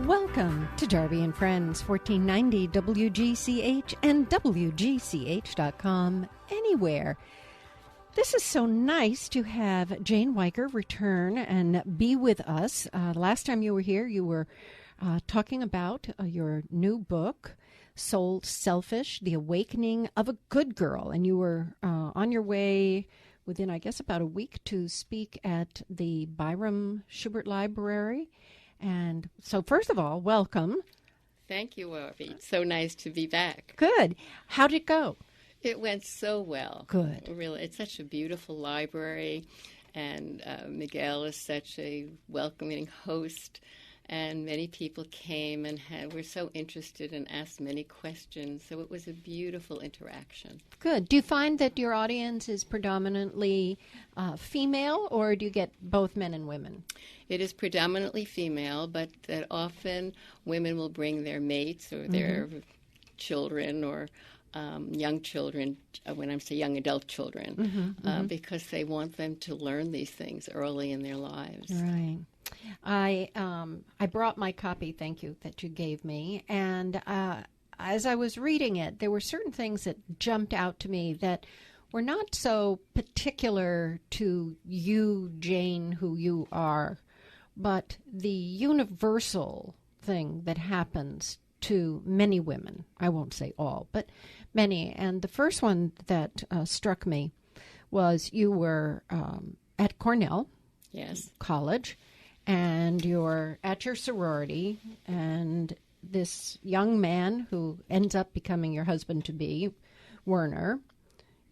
Welcome to Darby and Friends, 1490 WGCH and WGCH.com, anywhere. This is so nice to have Jane Wyker return and be with us. Last time you were here, you were talking about your new book, Soul Selfish, The Awakening of a Good Girl. And you were on your way within, I guess, about a week to speak at the Byram Schubert Library. And so, first of all, welcome. Thank you, Darby. It's so nice to be back. Good. How'd it go? It went so well. Good. Really, it's such a beautiful library, and Miguel is such a welcoming host, and many people came and were so interested and asked many questions, so it was a beautiful interaction. Good. Do you find that your audience is predominantly female, or do you get both men and women? It is predominantly female, but that often women will bring their mates or their children or young children, when I say young adult children, because they want them to learn these things early in their lives. Right. I brought my copy, thank you, that you gave me, and as I was reading it, there were certain things that jumped out to me that were not so particular to you, Jane, who you are, but the universal thing that happens to many women. I won't say all, but many. And the first one that struck me was you were at Cornell College, and you're at your sorority, and this young man who ends up becoming your husband-to-be, Werner,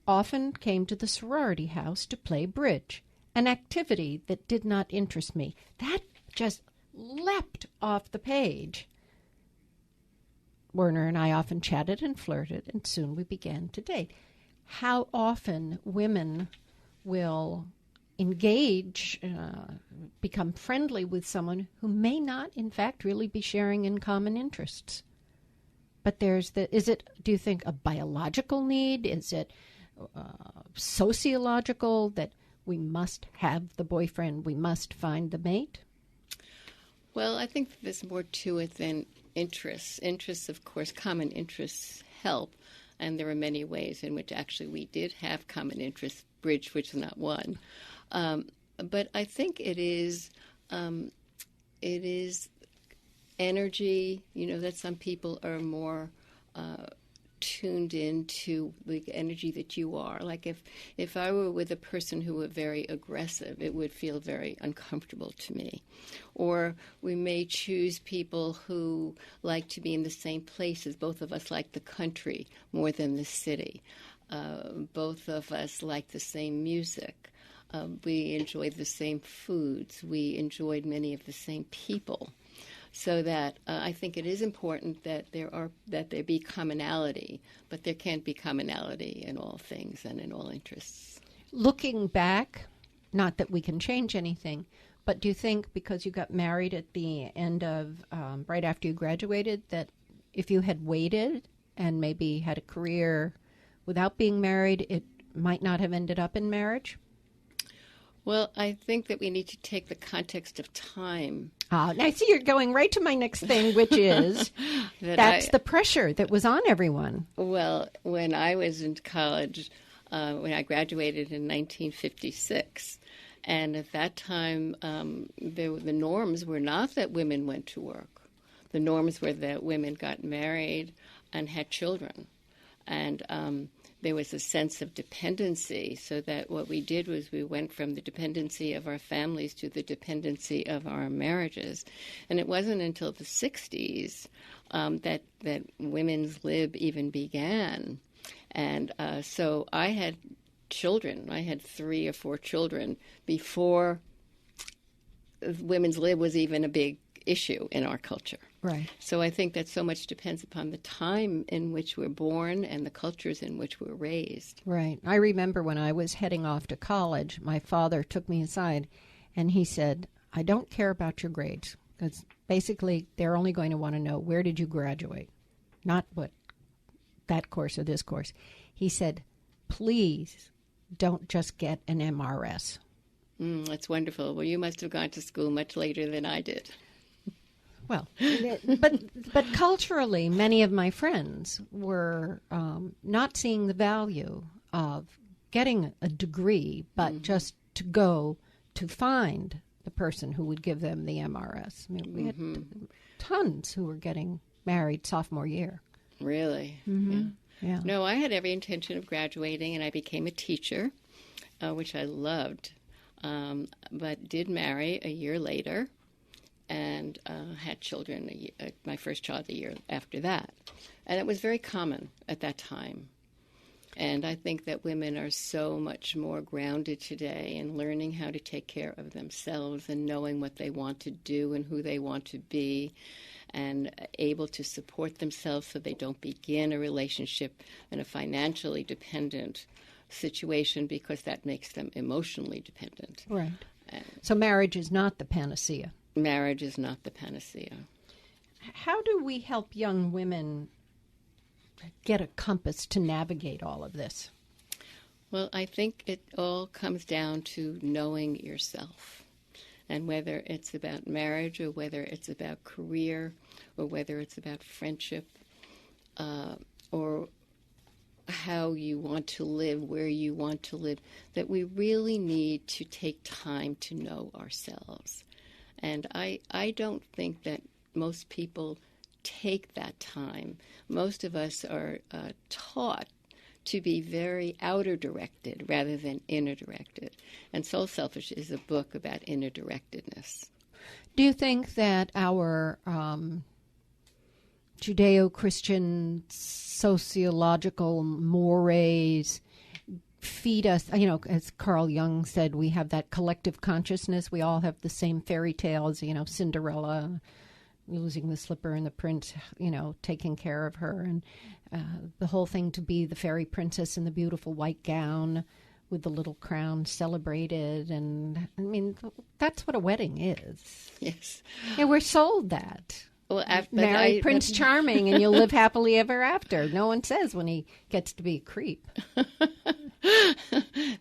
often came to the sorority house to play bridge, an activity that did not interest me. That just leapt off the page. Werner and I often chatted and flirted, and soon we began to date. How often women will engage, become friendly with someone who may not, in fact, really be sharing in common interests. But do you think, a biological need? Is it sociological, that we must have the boyfriend, we must find the mate? Well, I think there's more to it than interests. Interests, of course, common interests help, and there are many ways in which actually we did have common interests, bridge, which is not one. But I think it is energy, that some people are more tuned into the energy that you are. Like if I were with a person who were very aggressive, it would feel very uncomfortable to me. Or we may choose people who like to be in the same places. Both of us like the country more than the city. Both of us like the same music. We enjoyed the same foods. We enjoyed many of the same people. So that I think it is important that there be commonality, but there can't be commonality in all things and in all interests. Looking back, not that we can change anything, but do you think because you got married at the end of, right after you graduated, that if you had waited and maybe had a career without being married, it might not have ended up in marriage? Well, I think that we need to take the context of time. Now, I see you're going right to my next thing, which is that's the pressure that was on everyone. Well, when I was in college, when I graduated in 1956, and at that time, the norms were not that women went to work. The norms were that women got married and had children. And there was a sense of dependency, so that what we did was we went from the dependency of our families to the dependency of our marriages. And it wasn't until the 60s that women's lib even began. And so I had children. I had 3 or 4 children before women's lib was even a big issue in our culture. Right. So I think that so much depends upon the time in which we're born and the cultures in which we're raised. Right. I remember when I was heading off to college, my father took me aside and he said, I don't care about your grades, because basically they're only going to want to know, where did you graduate? Not what that course or this course. He said, please don't just get an MRS. That's wonderful. Well, you must have gone to school much later than I did. Well, but culturally, many of my friends were not seeing the value of getting a degree, but just to go to find the person who would give them the MRS. I mean, we had tons who were getting married sophomore year. Really? Yeah. No, I had every intention of graduating, and I became a teacher, which I loved, but did marry a year later and had children, my first child a year after that. And it was very common at that time. And I think that women are so much more grounded today in learning how to take care of themselves and knowing what they want to do and who they want to be, and able to support themselves so they don't begin a relationship in a financially dependent situation, because that makes them emotionally dependent. Right. So marriage is not the panacea. Marriage is not the panacea. How do we help young women get a compass to navigate all of this? Well, I think it all comes down to knowing yourself. And whether it's about marriage or whether it's about career or whether it's about friendship or how you want to live, where you want to live, that we really need to take time to know ourselves. And I don't think that most people take that time. Most of us are taught to be very outer directed rather than inner directed. And Soul Selfish is a book about inner directedness. Do you think that our Judeo-Christian sociological mores feed us, as Carl Jung said, we have that collective consciousness. We all have the same fairy tales, Cinderella losing the slipper and the prince, taking care of her, and the whole thing to be the fairy princess in the beautiful white gown with the little crown celebrated. And I mean, that's what a wedding is. Yes. Yeah, we're sold that. Well, marry Prince Charming and you'll live happily ever after. No one says when he gets to be a creep.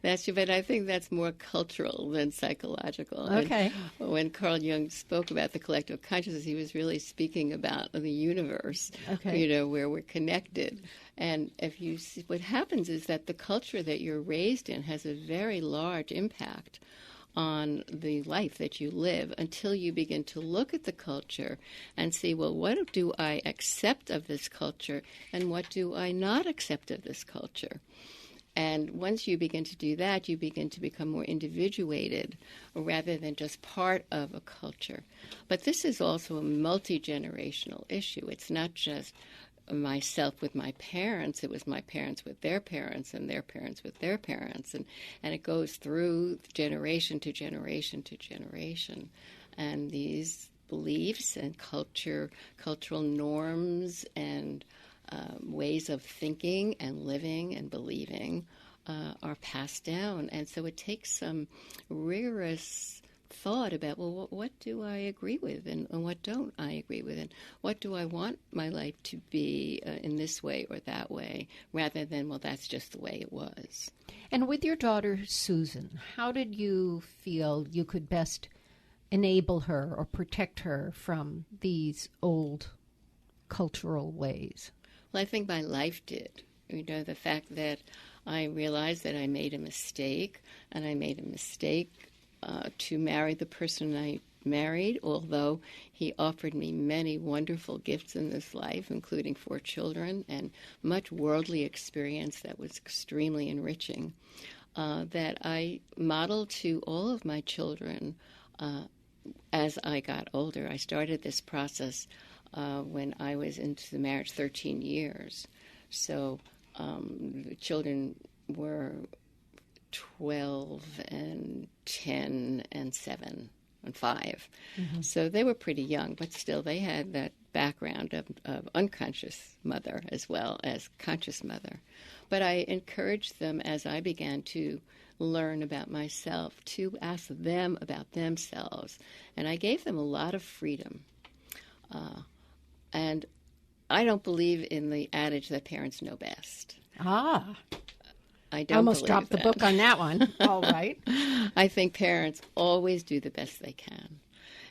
That's true, but I think that's more cultural than psychological. Okay. And when Carl Jung spoke about the collective consciousness, he was really speaking about the universe, where we're connected. And if you see, what happens is that the culture that you're raised in has a very large impact on the life that you live, until you begin to look at the culture and see, well, what do I accept of this culture and what do I not accept of this culture? And once you begin to do that, you begin to become more individuated rather than just part of a culture. But this is also a multi-generational issue. It's not just myself with my parents. It was my parents with their parents and their parents with their parents. And it goes through generation to generation to generation. And these beliefs and cultural norms and ways of thinking and living and believing are passed down. And so it takes some rigorous thought about, well, what do I agree with and what don't I agree with, and what do I want my life to be in this way or that way, rather than, well, that's just the way it was. And with your daughter, Susan, how did you feel you could best enable her or protect her from these old cultural ways? Well, I think my life did. The fact that I realized that I made a mistake, and I made a mistake to marry the person I married, although he offered me many wonderful gifts in this life, including 4 children and much worldly experience that was extremely enriching, that I modeled to all of my children as I got older. I started this process when I was into the marriage 13 years. So the children were 12 and 10 and 7 and 5. Mm-hmm. So they were pretty young, but still they had that background of unconscious mother as well as conscious mother. But I encouraged them, as I began to learn about myself, to ask them about themselves. And I gave them a lot of freedom. And I don't believe in the adage that parents know best. I don't almost dropped the book on that one. All right. I think parents always do the best they can.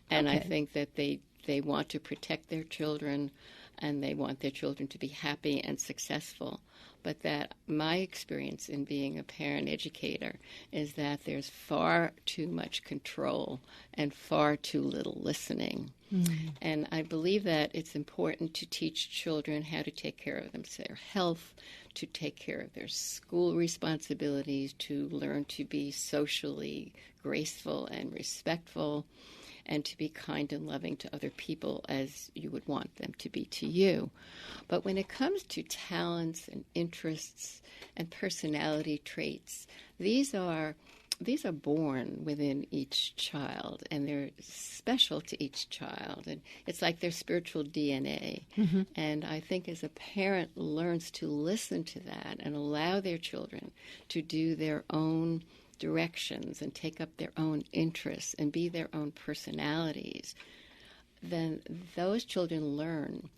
And okay. I think that they they want to protect their children, and they want their children to be happy and successful. But that my experience in being a parent educator is that there's far too much control and far too little listening. Mm-hmm. And I believe that it's important to teach children how to take care of their health, to take care of their school responsibilities, to learn to be socially graceful and respectful, and to be kind and loving to other people as you would want them to be to you. But when it comes to talents and interests and personality traits, these are born within each child, and they're special to each child. And it's like their spiritual DNA. Mm-hmm. And I think as a parent learns to listen to that and allow their children to do their own directions and take up their own interests and be their own personalities, then those children learn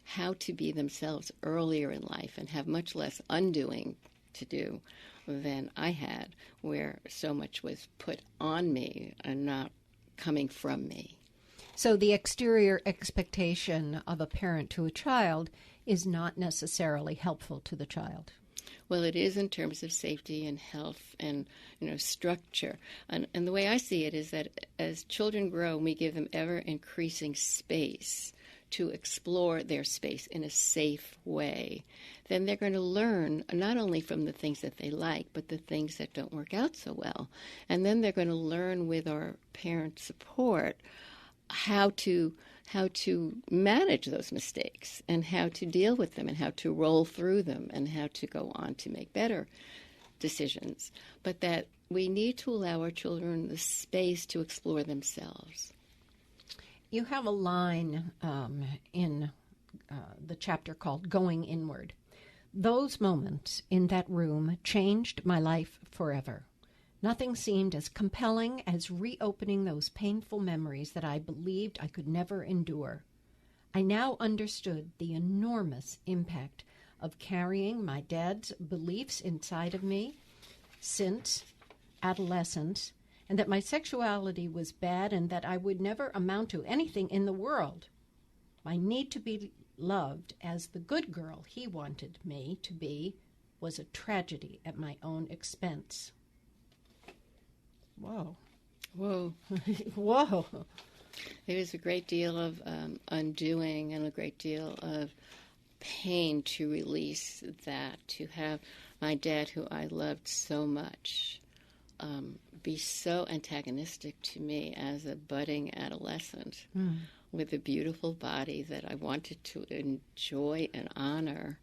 how to be themselves earlier in life and have much less undoing to do than I had, where so much was put on me and not coming from me. So the exterior expectation of a parent to a child is not necessarily helpful to the child. Well, it is in terms of safety and health and, structure. And the way I see it is that as children grow, we give them ever-increasing space to explore their space in a safe way. Then they're going to learn not only from the things that they like, but the things that don't work out so well. And then they're going to learn with our parent support how to manage those mistakes and how to deal with them and how to roll through them and how to go on to make better decisions. But that we need to allow our children the space to explore themselves. You have a line in the chapter called Going Inward. Those moments in that room changed my life forever. Nothing seemed as compelling as reopening those painful memories that I believed I could never endure. I now understood the enormous impact of carrying my dad's beliefs inside of me since adolescence, and that my sexuality was bad and that I would never amount to anything in the world. My need to be loved as the good girl he wanted me to be was a tragedy at my own expense. Whoa. Whoa. Whoa. There was a great deal of undoing and a great deal of pain to release that, to have my dad, who I loved so much, be so antagonistic to me as a budding adolescent with a beautiful body that I wanted to enjoy and honor,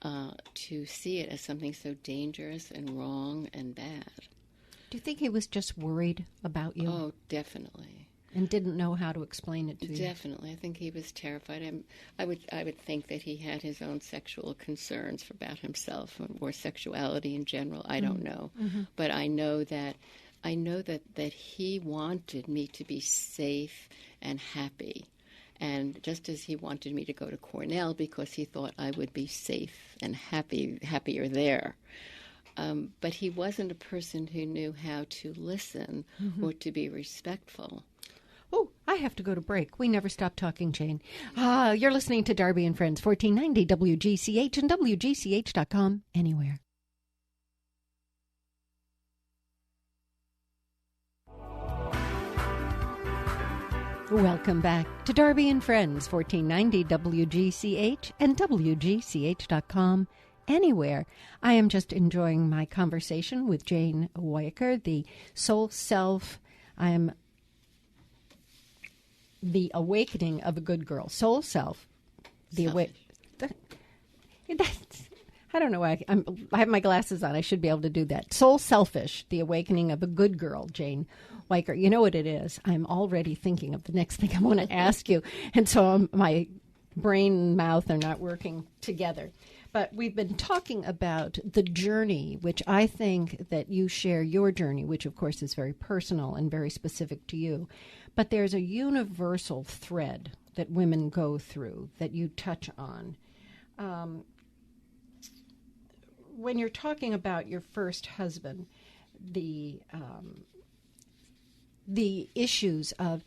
to see it as something so dangerous and wrong and bad. Do you think he was just worried about you? Oh, definitely. And didn't know how to explain it to you? Definitely. I think he was terrified. I would think that he had his own sexual concerns about himself or sexuality in general. I don't know. Mm-hmm. But I know that he wanted me to be safe and happy. And just as he wanted me to go to Cornell because he thought I would be safe and happier there. But he wasn't a person who knew how to listen or to be respectful. Oh, I have to go to break. We never stop talking, Jane. You're listening to Darby and Friends, 1490 WGCH and WGCH.com, anywhere. Welcome back to Darby and Friends, 1490 WGCH and WGCH.com, anywhere. I am just enjoying my conversation with Jane Wyker, the soul self. I am the awakening of a good girl. Soul self. The I don't know why I have my glasses on. I should be able to do that. Soul selfish. The awakening of a good girl, Jane Wyker. You know what it is. I'm already thinking of the next thing I want to ask you. And so my brain and mouth are not working together. But we've been talking about the journey, which I think that you share your journey, which of course is very personal and very specific to you. But there's a universal thread that women go through that you touch on. When you're talking about your first husband, the issues of,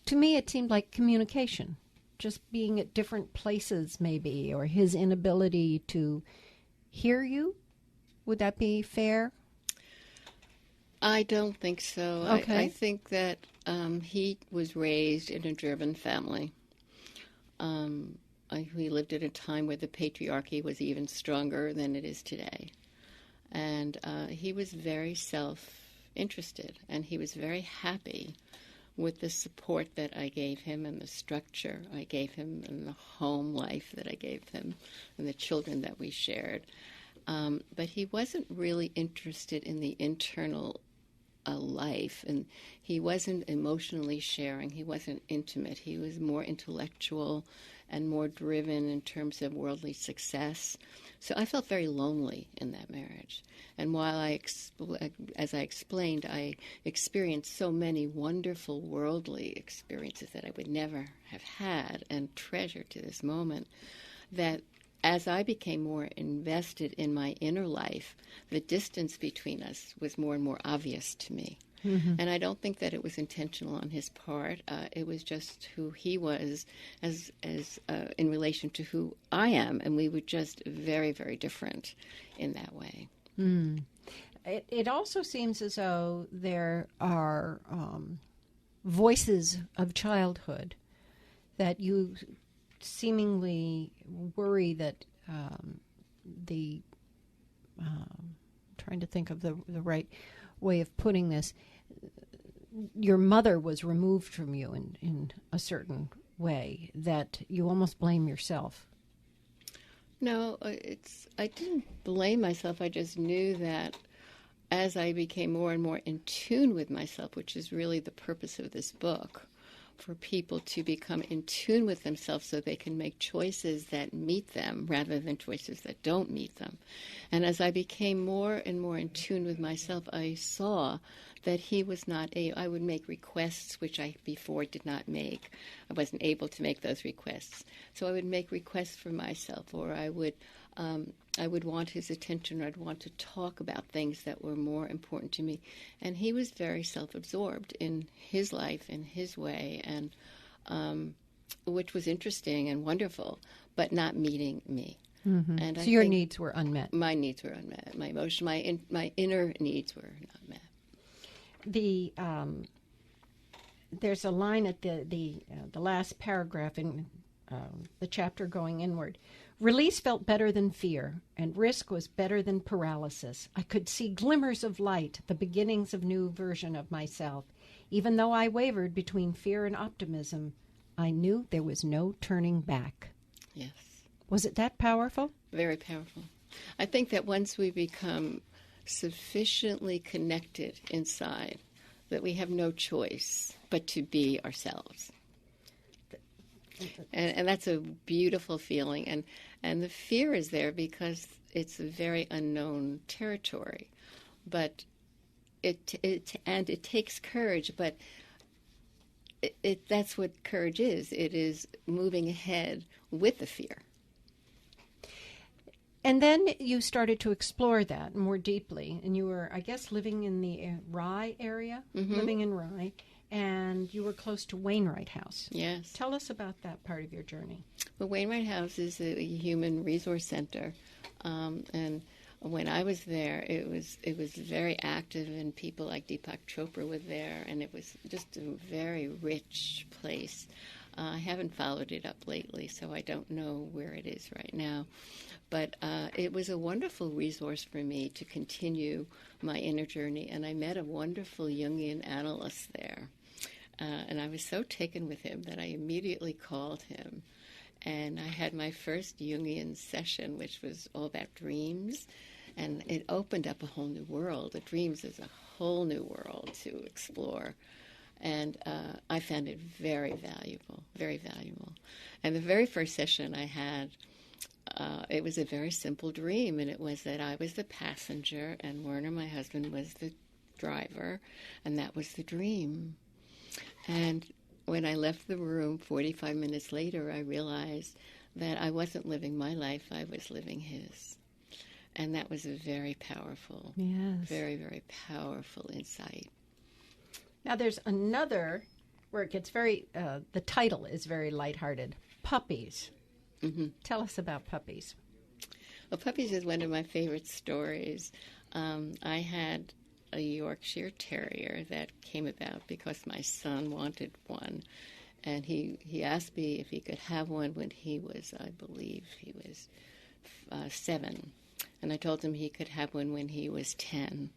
To me, it seemed like communication, just being at different places, maybe, or his inability to hear you. Would that be fair? I don't think so. Okay. I think that he was raised in a German family. We lived at a time where the patriarchy was even stronger than it is today. And he was very self-interested, and he was very happy with the support that I gave him and the structure I gave him and the home life that I gave him and the children that we shared. But he wasn't really interested in the internal life, and he wasn't emotionally sharing. He wasn't intimate. He was more intellectual and more driven in terms of worldly success. So I felt very lonely in that marriage. And while as I explained, I experienced so many wonderful worldly experiences that I would never have had and treasure to this moment, that as I became more invested in my inner life, the distance between us was more and more obvious to me. Mm-hmm. And I don't think that it was intentional on his part. It was just who he was as in relation to who I am, and we were just very, very different in that way. Mm. It also seems as though there are voices of childhood that you seemingly worry that trying to think of the right way of putting this, your mother was removed from you in a certain way, that you almost blame yourself. No, I didn't blame myself. I just knew that as I became more and more in tune with myself, which is really the purpose of this book, for people to become in tune with themselves so they can make choices that meet them rather than choices that don't meet them. And as I became more and more in tune with myself, I saw that he was not I would make requests which I before did not make. I wasn't able to make those requests. So I would make requests for myself, or I would want his attention, or I'd want to talk about things that were more important to me. And he was very self-absorbed in his life, in his way, and which was interesting and wonderful, but not meeting me. Mm-hmm. And so your needs were unmet. My needs were unmet. My emotion, my inner needs were not met. There's a line at the last paragraph in the chapter Going Inward. Release felt better than fear, and risk was better than paralysis. I could see glimmers of light, the beginnings of new version of myself. Even though I wavered between fear and optimism, I knew there was no turning back. Yes. Was it that powerful? Very powerful. I think that once we become sufficiently connected inside, that we have no choice but to be ourselves. And that's a beautiful feeling. And the fear is there because it's a very unknown territory. But it takes courage, but that's what courage is. It is moving ahead with the fear. And then you started to explore that more deeply, and you were, I guess, living in the Rye area, mm-hmm. living in Rye, and you were close to Wainwright House. Yes. Tell us about that part of your journey. Well, Wainwright House is a human resource center, and when I was there, it was very active, and people like Deepak Chopra were there, and it was just a very rich place. I haven't followed it up lately, so I don't know where it is right now. But it was a wonderful resource for me to continue my inner journey, and I met a wonderful Jungian analyst there. And I was so taken with him that I immediately called him. And I had my first Jungian session, which was all about dreams. And it opened up a whole new world. The dreams is a whole new world to explore. And I found it very valuable, very valuable. And the very first session I had, it was a very simple dream, and it was that I was the passenger and Werner, my husband, was the driver, and that was the dream. And when I left the room 45 minutes later, I realized that I wasn't living my life, I was living his. And that was a very powerful, yes, very, very powerful insight. Now there's another where it gets very, the title is very lighthearted. Puppies. Mm-hmm. Tell us about puppies. Well, puppies is one of my favorite stories. I had a Yorkshire Terrier that came about because my son wanted one. And he asked me if he could have one when he was, I believe, 7. And I told him he could have one when he was 10.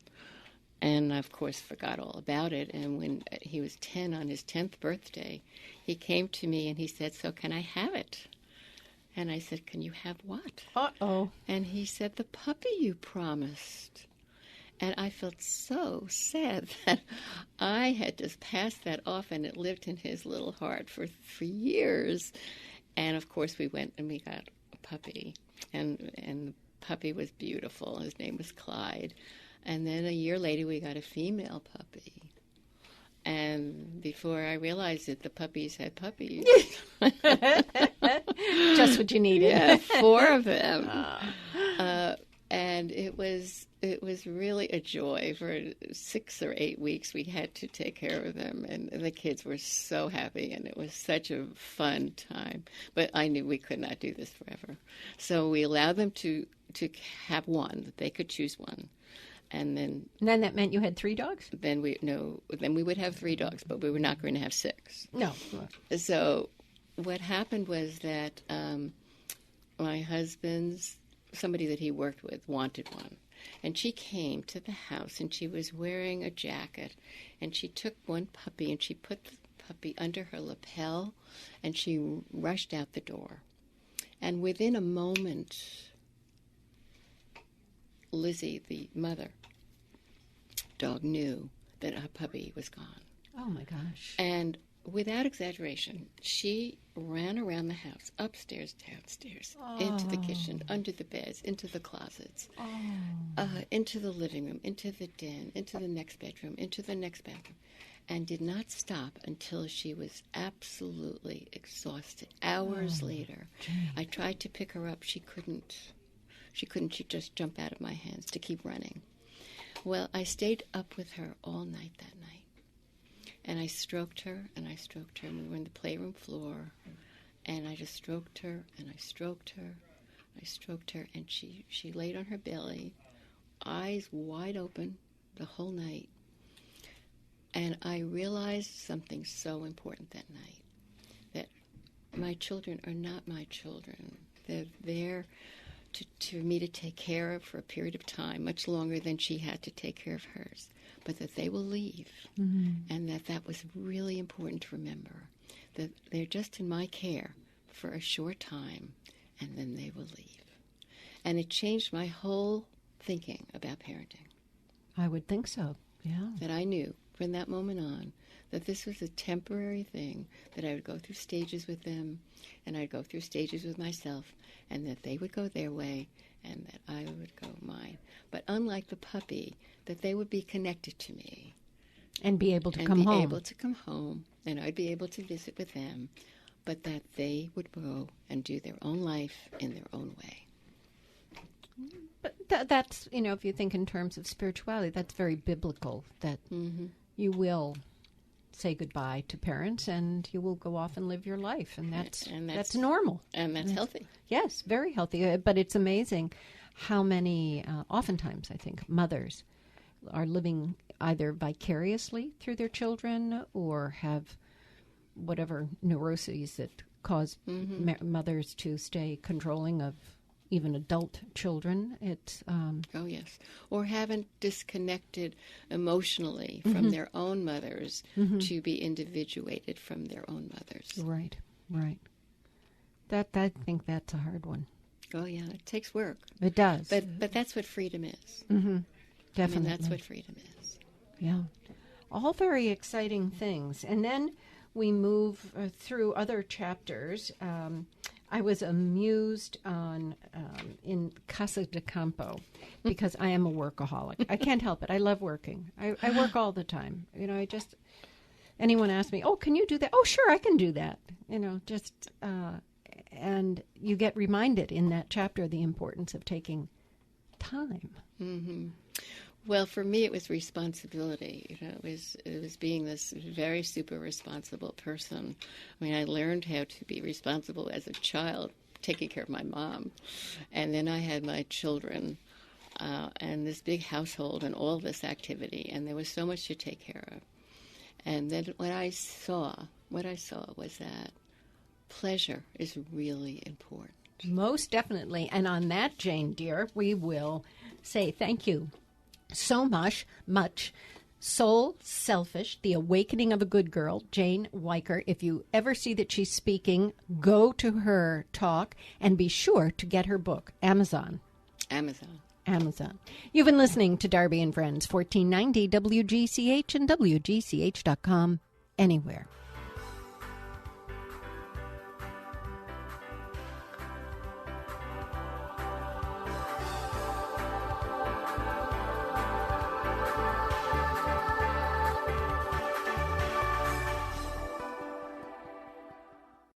And I, of course, forgot all about it. And when he was 10, on his 10th birthday, he came to me and he said, "So can I have it?" And I said, "Can you have what?" Uh-oh. And he said, "The puppy you promised." And I felt so sad that I had just passed that off, and it lived in his little heart for years. And, of course, we went and we got a puppy. And the puppy was beautiful. His name was Clyde. And then a year later, we got a female puppy. And before I realized it, the puppies had puppies. Just what you needed. Yeah, 4 of them. And it was really a joy. For 6 or 8 weeks, we had to take care of them, and the kids were so happy, and it was such a fun time. But I knew we could not do this forever, so we allowed them to have one. That they could choose one, and then that meant you had 3 dogs? Then we would have 3 dogs, but we were not going to have 6. No. So what happened was that my husband's somebody that he worked with wanted one. And she came to the house, and she was wearing a jacket, and she took one puppy, and she put the puppy under her lapel, and she rushed out the door. And within a moment, Lizzie, the mother dog, knew that her puppy was gone. Oh, my gosh. And without exaggeration, she ran around the house, upstairs, downstairs, into the kitchen, under the beds, into the closets, into the living room, into the den, into the next bedroom, into the next bathroom, and did not stop until she was absolutely exhausted. Hours later, I tried to pick her up. She couldn't. She'd just jump out of my hands to keep running. Well, I stayed up with her all night that night. And I stroked her, and I stroked her, and we were on the playroom floor, and I just stroked her, and I stroked her, I stroked her, and she laid on her belly, eyes wide open the whole night. And I realized something so important that night, that my children are not my children. They're there to me to take care of for a period of time, much longer than she had to take care of hers. But that they will leave, and that was really important to remember, that they're just in my care for a short time, and then they will leave. And it changed my whole thinking about parenting. I would think so, yeah. That I knew from that moment on that this was a temporary thing, that I would go through stages with them, and I'd go through stages with myself, and that they would go their way, and that I would go mine. But unlike the puppy, that they would be connected to me. And be able to come home. And be able to come home, and I'd be able to visit with them, but that they would go and do their own life in their own way. But that's, if you think in terms of spirituality, that's very biblical, that you will say goodbye to parents and you will go off and live your life, and that's normal. And that's healthy. Yes, very healthy. But it's amazing how many, oftentimes I think, mothers are living either vicariously through their children or have whatever neuroses that cause mothers to stay controlling of even adult children. It's oh yes, or haven't disconnected emotionally from their own mothers to be individuated from their own mothers. Right. I think that's a hard one. Oh yeah, it takes work. It does. But that's what freedom is. Definitely. That's what freedom is. Yeah. All very exciting things. And then we move through other chapters. I was amused in Casa de Campo because I am a workaholic. I can't help it. I love working. I work all the time. Anyone asks me, "Oh, can you do that?" "Oh, sure, I can do that." And you get reminded in that chapter the importance of taking time. Well, for me, it was responsibility. It was being this very super responsible person. I mean, I learned how to be responsible as a child, taking care of my mom, and then I had my children, and this big household, and all this activity, and there was so much to take care of. And then what I saw was that pleasure is really important. Most definitely. And on that, Jane, dear, we will say thank you so much. Soul Selfish, The Awakening of a Good Girl, Jane Wyker. If you ever see that she's speaking, go to her talk and be sure to get her book. Amazon. You've been listening to Darby and Friends, 1490 WGCH and WGCH.com, anywhere.